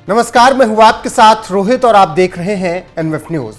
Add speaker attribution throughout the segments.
Speaker 1: नमस्कार, मैं हूं आपके साथ रोहित और आप देख रहे हैं एनएफ न्यूज।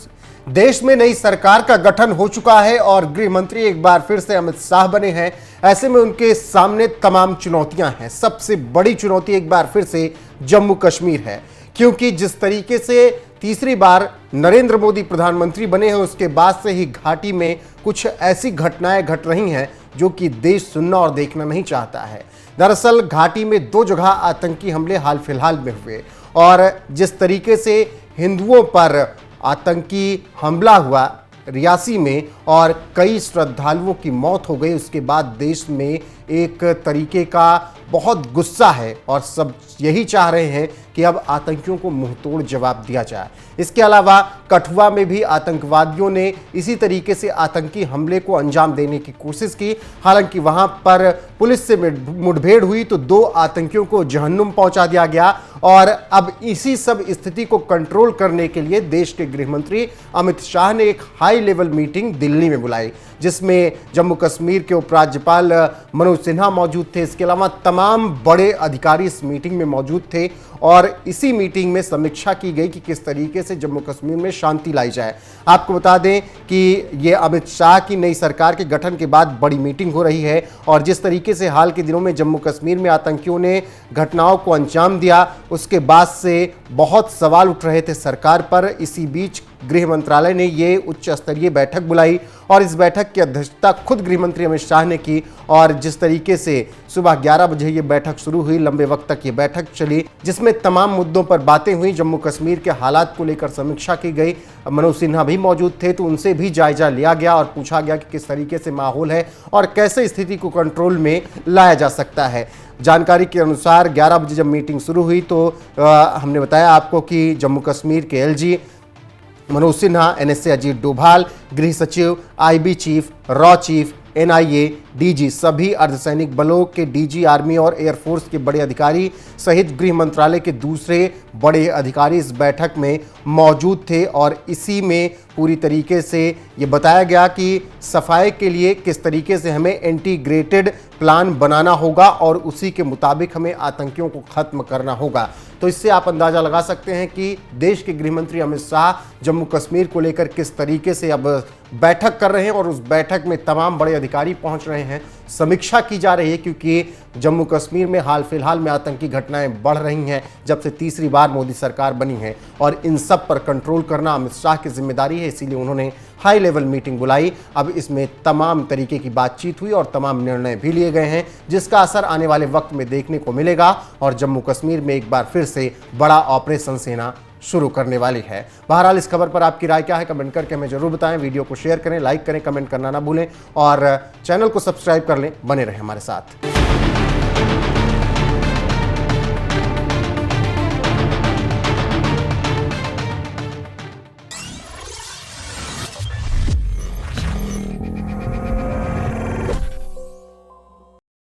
Speaker 1: देश में नई सरकार का गठन हो चुका है और गृह मंत्री एक बार फिर से अमित शाह बने हैं। ऐसे में उनके सामने तमाम चुनौतियां हैं। सबसे बड़ी चुनौती एक बार फिर से जम्मू कश्मीर है, क्योंकि जिस तरीके से तीसरी बार नरेंद्र मोदी प्रधानमंत्री बने हैं उसके बाद से ही घाटी में कुछ ऐसी घटनाएं घट रही हैं जो कि देश सुनना और देखना नहीं चाहता है। दरअसल घाटी में 2 जगह आतंकी हमले हाल फिलहाल में हुए और जिस तरीके से हिंदुओं पर आतंकी हमला हुआ रियासी में और कई श्रद्धालुओं की मौत हो गई, उसके बाद देश में एक तरीके का बहुत गुस्सा है और सब यही चाह रहे हैं कि अब आतंकियों को मुंहतोड़ जवाब दिया जाए। इसके अलावा कठुआ में भी आतंकवादियों ने इसी तरीके से आतंकी हमले को अंजाम देने की कोशिश की। हालांकि वहां पर पुलिस से मुठभेड़ हुई तो 2 आतंकियों को जहन्नुम पहुंचा दिया गया और अब इसी सब स्थिति को कंट्रोल करने के लिए देश के गृह मंत्री अमित शाह ने एक हाई लेवल मीटिंग दिल्ली में बुलाई, जिसमें जम्मू कश्मीर के उपराज्यपाल मनोज सिन्हा मौजूद थे। इसके अलावा तमाम बड़े अधिकारी इस मीटिंग में मौजूद थे और इसी मीटिंग में समीक्षा की गई कि किस तरीके से जम्मू कश्मीर में शांति लाई जाए। आपको बता दें कि ये अमित शाह की नई सरकार के गठन के बाद बड़ी मीटिंग हो रही है और जिस तरीके से हाल के दिनों में जम्मू कश्मीर में आतंकियों ने घटनाओं को अंजाम दिया, उसके बाद से बहुत सवाल उठ रहे थे सरकार पर। इसी बीच गृह मंत्रालय ने ये उच्च स्तरीय बैठक बुलाई और इस बैठक की अध्यक्षता खुद गृह मंत्री अमित शाह ने की और जिस तरीके से सुबह 11 बजे ये बैठक शुरू हुई, लंबे वक्त तक ये बैठक चली, जिसमें तमाम मुद्दों पर बातें हुई। जम्मू कश्मीर के हालात को लेकर समीक्षा की गई। मनोज सिन्हा भी मौजूद थे तो उनसे भी जायजा लिया गया और पूछा गया कि किस तरीके से माहौल है और कैसे स्थिति को कंट्रोल में लाया जा सकता है। जानकारी के अनुसार 11 बजे जब मीटिंग शुरू हुई तो हमने बताया आपको कि जम्मू कश्मीर के एलजी मनोज सिन्हा, एनएसए अजीत डोभाल, गृह सचिव, IB chief, raw chief, NIA, DG, सभी अर्धसैनिक बलों के डीजी, आर्मी और एयरफोर्स के बड़े अधिकारी सहित गृह मंत्रालय के दूसरे बड़े अधिकारी इस बैठक में मौजूद थे और इसी में पूरी तरीके से ये बताया गया कि सफाई के लिए किस तरीके से हमें इंटीग्रेटेड प्लान बनाना होगा और उसी के मुताबिक हमें आतंकियों को खत्म करना होगा। तो इससे आप अंदाजा लगा सकते हैं कि देश के गृह मंत्री अमित शाह जम्मू कश्मीर को लेकर किस तरीके से अब बैठक कर रहे हैं और उस बैठक में तमाम बड़े अधिकारी पहुंच रहे हैं। समीक्षा की जा रही है क्योंकि जम्मू कश्मीर में हाल फिलहाल में आतंकी घटनाएं बढ़ रही हैं जब से तीसरी बार मोदी सरकार बनी है और इन सब पर कंट्रोल करना अमित शाह की जिम्मेदारी है, इसीलिए उन्होंने हाई लेवल मीटिंग बुलाई। अब इसमें तमाम तरीके की बातचीत हुई और तमाम निर्णय भी लिए गए हैं जिसका असर आने वाले वक्त में देखने को मिलेगा और जम्मू कश्मीर में एक बार फिर से बड़ा ऑपरेशन सेना शुरू करने वाली है। बहरहाल इस खबर पर आपकी राय क्या है कमेंट करके हमें जरूर बताएं। वीडियो को शेयर करें, लाइक करें, कमेंट करना ना भूलें और चैनल को सब्सक्राइब कर लें। बने रहें हमारे साथ।